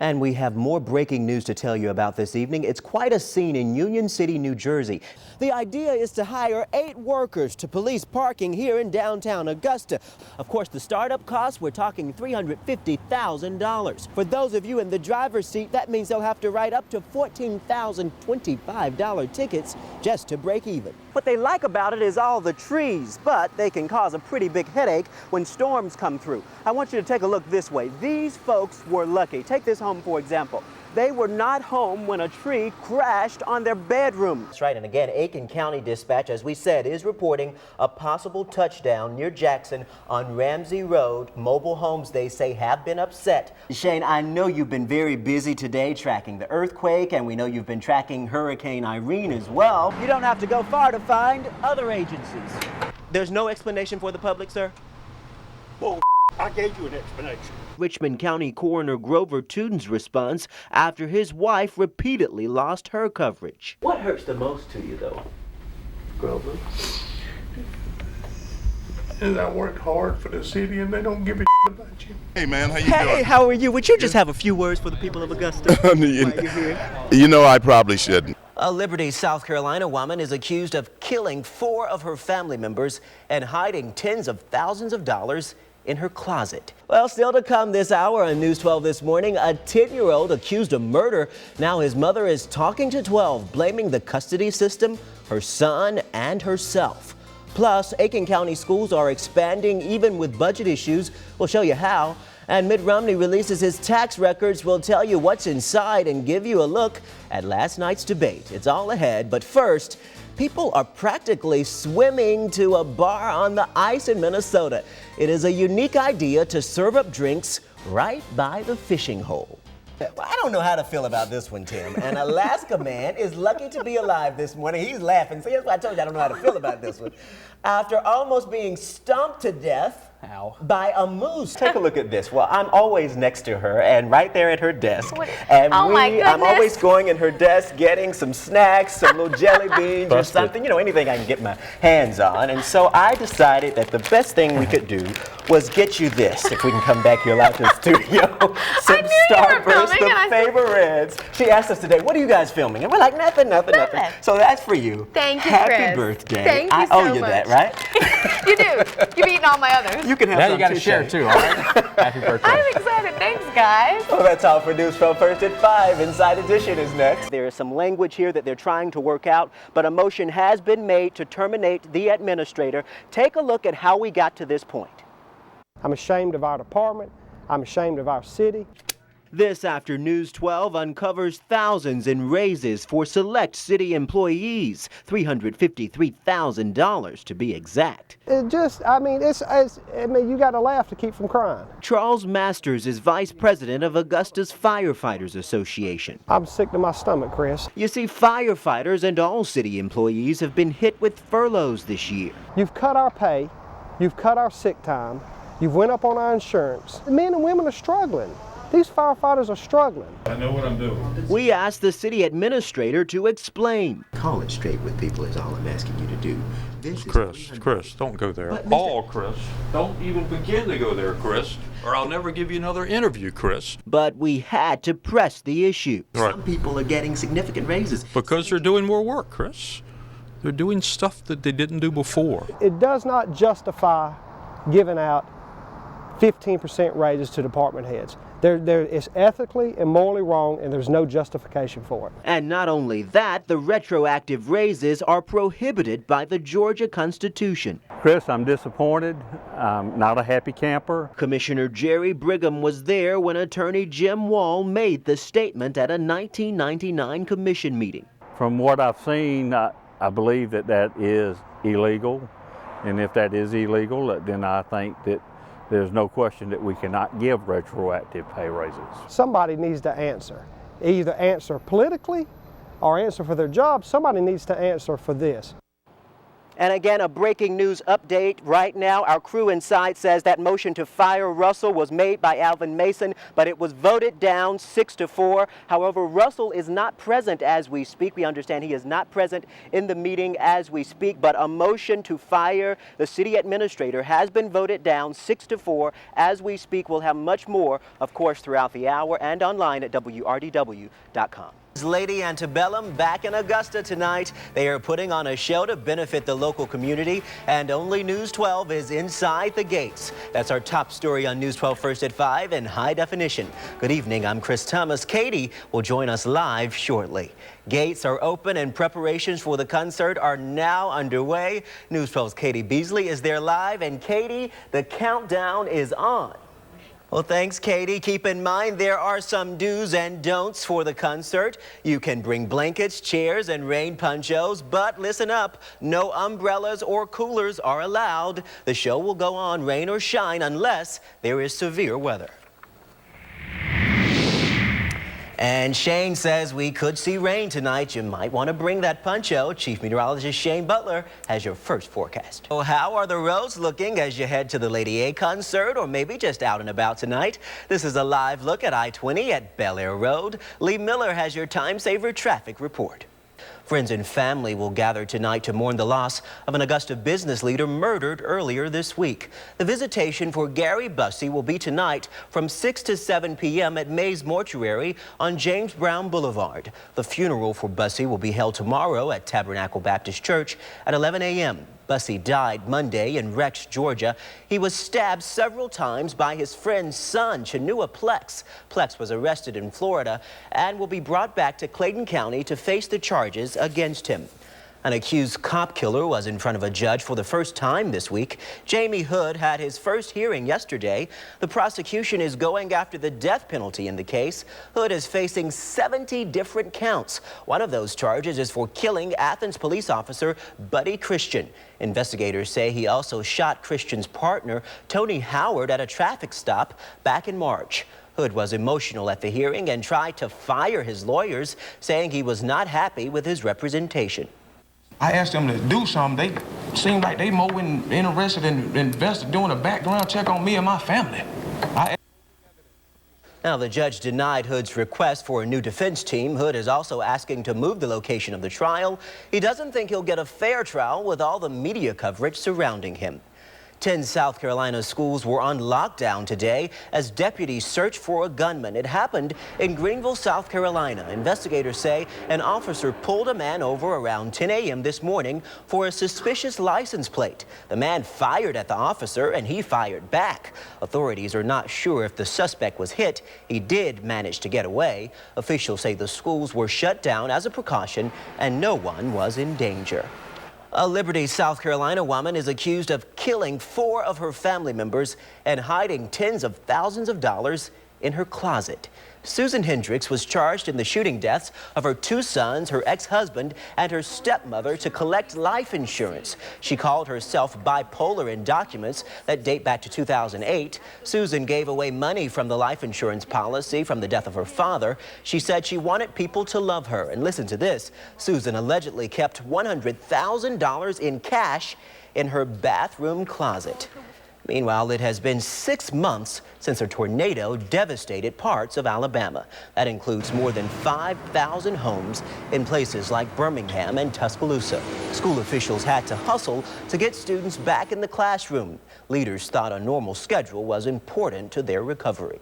And we have more breaking news to tell you about this evening. It's quite a scene in Union City, New Jersey. The idea is to hire 8 workers to police parking here in downtown Augusta. Of course, the startup costs, we're talking $350,000. For those of you in the driver's seat, that means they'll have to write up to $14,025 tickets just to break even. What they like about it is all the trees, but they can cause a pretty big headache when storms come through. I want you to take a look this way. These folks were lucky. Take this home, for example. They were not home when a tree crashed on their bedroom. That's right, and again, Aiken County Dispatch, as we said, is reporting a possible touchdown near Jackson on Ramsey Road. Mobile homes, they say, have been upset. Shane, I know you've been very busy today tracking the earthquake, and we know you've been tracking Hurricane Irene as well. You don't have to go far to find other agencies. There's no explanation for the public, sir? Well, I gave you an explanation. Richmond County Coroner Grover Tuden's response after his wife repeatedly lost her coverage. What hurts the most to you, though, Grover? And I work hard for the city and they don't give a about you. Hey man, how you doing? Hey, how are you? Would you just have a few words for the people of Augusta while you're here? You know, I probably shouldn't. A Liberty, South Carolina woman is accused of killing 4 of her family members and hiding tens of thousands of dollars in her closet. Well, still to come this hour on News 12 this morning, a 10-year-old accused of murder. Now his mother is talking to 12, blaming the custody system, her son, and herself. Plus, Aiken County schools are expanding even with budget issues. We'll show you how. And Mitt Romney releases his tax records. We'll tell you what's inside and give you a look at last night's debate. It's all ahead, but first, people are practically swimming to a bar on the ice in Minnesota. It is a unique idea to serve up drinks right by the fishing hole. I don't know how to feel about this one, Tim. An Alaska man is lucky to be alive this morning. He's laughing. See, that's why I told you I don't know how to feel about this one. After almost being stomped to death by a moose. Take a look at this. Well, I'm always next to her and right there at her desk. And I'm always going in her desk getting some snacks, some little jelly beans or something, you know, anything I can get my hands on. And so I decided that the best thing we could do was get you this, if we can come back here live to the studio. Some Starburst, the favorites. She asked us today, what are you guys filming? And we're like, nothing. So that's for you. Thank you, Happy Chris. birthday. Thank you I so owe you much. that, right? You do. You've eaten all my others. You can have now some you got to share too, all right? Happy birthday. I'm excited. Thanks, guys. Well, that's all for News 12 First at 5. Inside Edition is next. There is some language here that they're trying to work out, but a motion has been made to terminate the administrator. Take a look at how we got to this point. I'm ashamed of our department. I'm ashamed of our city. This after News 12 uncovers thousands in raises for select city employees, $353,000 to be exact. It just, I mean, you got to laugh to keep from crying. Charles Masters is vice president of Augusta's Firefighters Association. I'm sick to my stomach, Chris. You see, firefighters and all city employees have been hit with furloughs this year. You've cut our pay, you've cut our sick time, you've went up on our insurance. The men and women are struggling. These firefighters are struggling. I know what I'm doing. We asked the city administrator to explain. Call it straight with people is all I'm asking you to do. Chris, don't go there. Chris. Don't even begin to go there, Chris, or I'll never give you another interview, Chris. But we had to press the issue. Right. Some people are getting significant raises. Because they're doing more work, Chris. They're doing stuff that they didn't do before. It does not justify giving out 15% raises to department heads. It's ethically and morally wrong, and there's no justification for it. And not only that, the retroactive raises are prohibited by the Georgia Constitution. Chris, I'm disappointed. I'm not a happy camper. Commissioner Jerry Brigham was there when attorney Jim Wall made the statement at a 1999 commission meeting. From what I've seen, I believe that is illegal. And if that is illegal, then I think that there's no question that we cannot give retroactive pay raises. Somebody needs to answer. Either answer politically or answer for their job. Somebody needs to answer for this. And again, a breaking news update right now. Our crew inside says that motion to fire Russell was made by Alvin Mason, but it was voted down 6-4. However, Russell is not present as we speak. We understand he is not present in the meeting as we speak, but a motion to fire the city administrator has been voted down 6-4 as we speak. We'll have much more, of course, throughout the hour and online at WRDW.com. Lady Antebellum back in Augusta tonight. They are putting on a show to benefit the local community, and only News 12 is inside the gates. That's our top story on News 12 First at 5 in high definition. Good evening, I'm Chris Thomas. Katie will join us live shortly. Gates are open and preparations for the concert are now underway. News 12's Katie Beasley is there live, and Katie, the countdown is on. Well, thanks, Katie. Keep in mind there are some do's and don'ts for the concert. You can bring blankets, chairs, and rain ponchos, but listen up, no umbrellas or coolers are allowed. The show will go on rain or shine unless there is severe weather. And Shane says we could see rain tonight. You might want to bring that poncho. Chief Meteorologist Shane Butler has your first forecast. So how are the roads looking as you head to the Lady A concert or maybe just out and about tonight? This is a live look at I-20 at Bel Air Road. Lee Miller has your time saver traffic report. Friends and family will gather tonight to mourn the loss of an Augusta business leader murdered earlier this week. The visitation for Gary Bussey will be tonight from 6 to 7 p.m. at Mays Mortuary on James Brown Boulevard. The funeral for Bussey will be held tomorrow at Tabernacle Baptist Church at 11 a.m. Bussey died Monday in Rex, Georgia. He was stabbed several times by his friend's son, Chinua Plex. Plex was arrested in Florida and will be brought back to Clayton County to face the charges against him. An accused cop killer was in front of a judge for the first time this week. Jamie Hood had his first hearing yesterday. The prosecution is going after the death penalty in the case. Hood is facing 70 different counts. One of those charges is for killing Athens police officer Buddy Christian. Investigators say he also shot Christian's partner, Tony Howard, at a traffic stop back in March. Hood was emotional at the hearing and tried to fire his lawyers, saying he was not happy with his representation. I asked them to do something. They seemed like they more interested in doing a background check on me and my family. Now, the judge denied Hood's request for a new defense team. Hood is also asking to move the location of the trial. He doesn't think he'll get a fair trial with all the media coverage surrounding him. 10 South Carolina schools were on lockdown today as deputies searched for a gunman. It happened in Greenville, South Carolina. Investigators say an officer pulled a man over around 10 a.m. this morning for a suspicious license plate. The man fired at the officer and he fired back. Authorities are not sure if the suspect was hit. He did manage to get away. Officials say the schools were shut down as a precaution and no one was in danger. A Liberty, South Carolina woman is accused of killing 4 of her family members and hiding tens of thousands of dollars in her closet. Susan Hendricks was charged in the shooting deaths of her 2 sons, her ex-husband, and her stepmother to collect life insurance. She called herself bipolar in documents that date back to 2008. Susan gave away money from the life insurance policy from the death of her father. She said she wanted people to love her. And listen to this. Susan allegedly kept $100,000 in cash in her bathroom closet. Meanwhile, it has been 6 months since a tornado devastated parts of Alabama. That includes more than 5,000 homes in places like Birmingham and Tuscaloosa. School officials had to hustle to get students back in the classroom. Leaders thought a normal schedule was important to their recovery.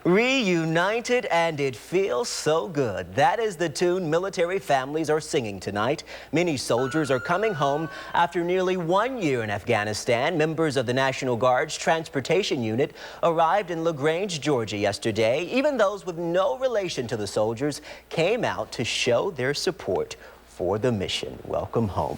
Reunited, and it feels so good. That is the tune military families are singing tonight. Many soldiers are coming home after nearly 1 year in Afghanistan. Members of the National Guard's Transportation Unit arrived in LaGrange, Georgia yesterday. Even those with no relation to the soldiers came out to show their support for the mission. Welcome home.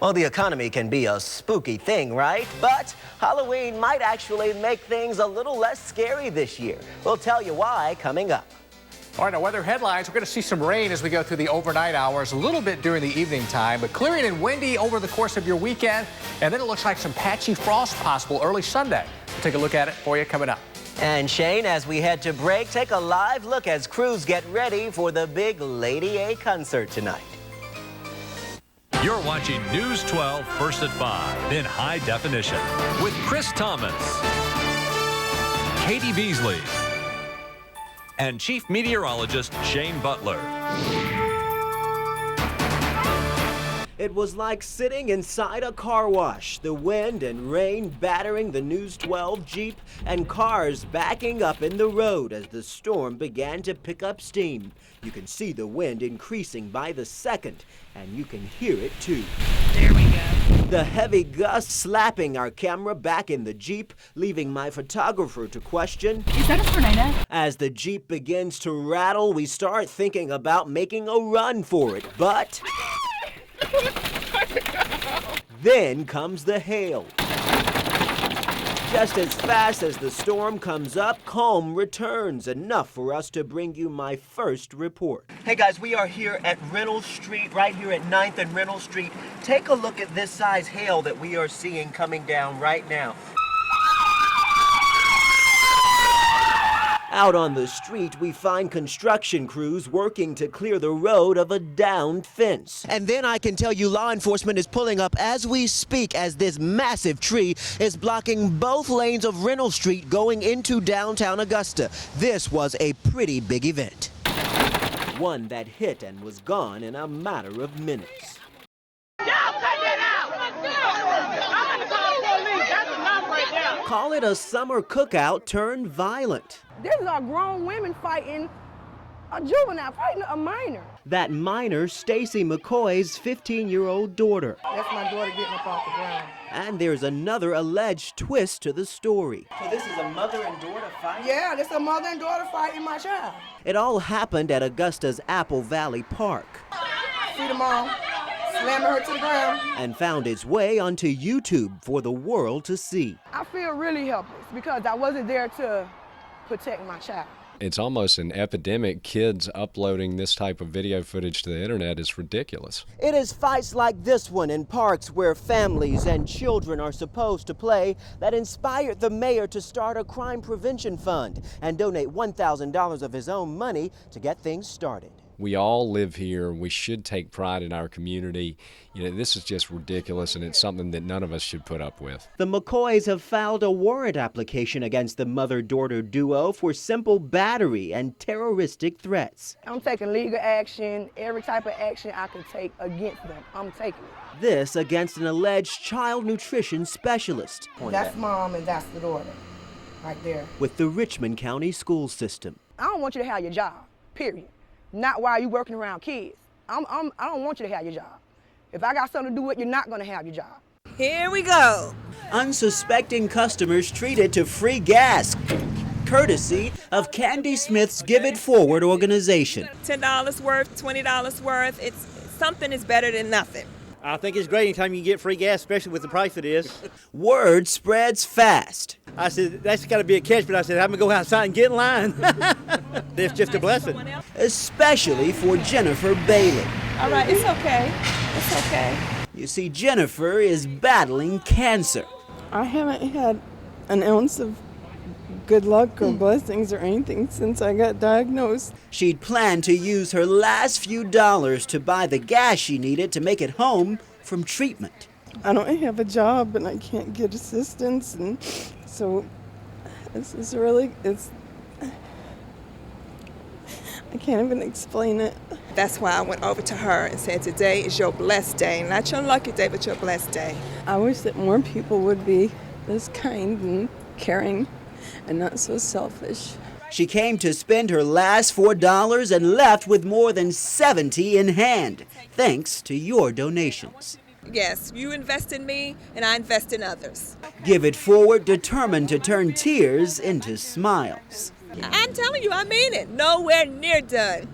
Well, the economy can be a spooky thing, right? But Halloween might actually make things a little less scary this year. We'll tell you why coming up. All right, now weather headlines. We're going to see some rain as we go through the overnight hours, a little bit during the evening time, but clearing and windy over the course of your weekend. And then it looks like some patchy frost possible early Sunday. We'll take a look at it for you coming up. And Shane, as we head to break, take a live look as crews get ready for the big Lady A concert tonight. You're watching News 12 First at 5 in high definition with Chris Thomas, Katie Beasley, and Chief Meteorologist Shane Butler. It was like sitting inside a car wash, the wind and rain battering the News 12 Jeep and cars backing up in the road as the storm began to pick up steam. You can see the wind increasing by the second, and you can hear it too. There we go. The heavy gusts slapping our camera back in the Jeep, leaving my photographer to question. Is that a tornado? As the Jeep begins to rattle, we start thinking about making a run for it, but then comes the hail. Just as fast as the storm comes up, calm returns, enough for us to bring you my first report. Hey guys, we are here at Reynolds Street, right here at 9th and Reynolds Street. Take a look at this size hail that we are seeing coming down right now. Out on the street, we find construction crews working to clear the road of a downed fence. And then I can tell you law enforcement is pulling up as we speak, as this massive tree is blocking both lanes of Reynolds Street going into downtown Augusta. This was a pretty big event. One that hit and was gone in a matter of minutes. Call it a summer cookout turned violent. This is our grown women fighting a juvenile, fighting a minor. That minor, Stacy McCoy's 15-year-old daughter. That's my daughter getting up off the ground. And there's another alleged twist to the story. So this is a mother and daughter fight? Yeah, this is a mother and daughter fighting my child. It all happened at Augusta's Apple Valley Park. See the mom slamming her to the ground. And found its way onto YouTube for the world to see. I feel really helpless because I wasn't there to protect my child. It's almost an epidemic. Kids uploading this type of video footage to the internet is ridiculous. It is fights like this one in parks where families and children are supposed to play that inspired the mayor to start a crime prevention fund and donate $1,000 of his own money to get things started. We all live here. We should take pride in our community. You know, this is just ridiculous, and it's something that none of us should put up with. The McCoys have filed a warrant application against the mother-daughter duo for simple battery and terroristic threats. I'm taking legal action, every type of action I can take against them. I'm taking it. This against an alleged child nutrition specialist. That's mom and that's the daughter, right there. With the Richmond County school system. I don't want you to have your job, period. Not while you working around kids. I don't want you to have your job. If I got something to do with it, you're not gonna have your job. Here we go. Unsuspecting customers treated to free gas, courtesy of Candy Smith's Give It Forward organization. $10 worth, $20 worth, something is better than nothing. I think it's great anytime you can get free gas, especially with the price it is. Word spreads fast. I said, that's got to be a catch, but I said, I'm going to go outside and get in line. It's just a blessing. Especially for Jennifer Bailey. All right, it's okay. It's okay. You see, Jennifer is battling cancer. I haven't had an ounce of good luck or blessings or anything since I got diagnosed. She'd planned to use her last few dollars to buy the gas she needed to make it home from treatment. I don't have a job and I can't get assistance, and so this is really, I can't even explain it. That's why I went over to her and said, today is your blessed day. Not your lucky day, but your blessed day. I wish that more people would be this kind and caring and not so selfish. She came to spend her last $4 and left with more than $70 in hand, thanks to your donations. Yes, you invest in me and I invest in others. Give It Forward, determined to turn tears into smiles. I'm telling you, I mean it. Nowhere near done.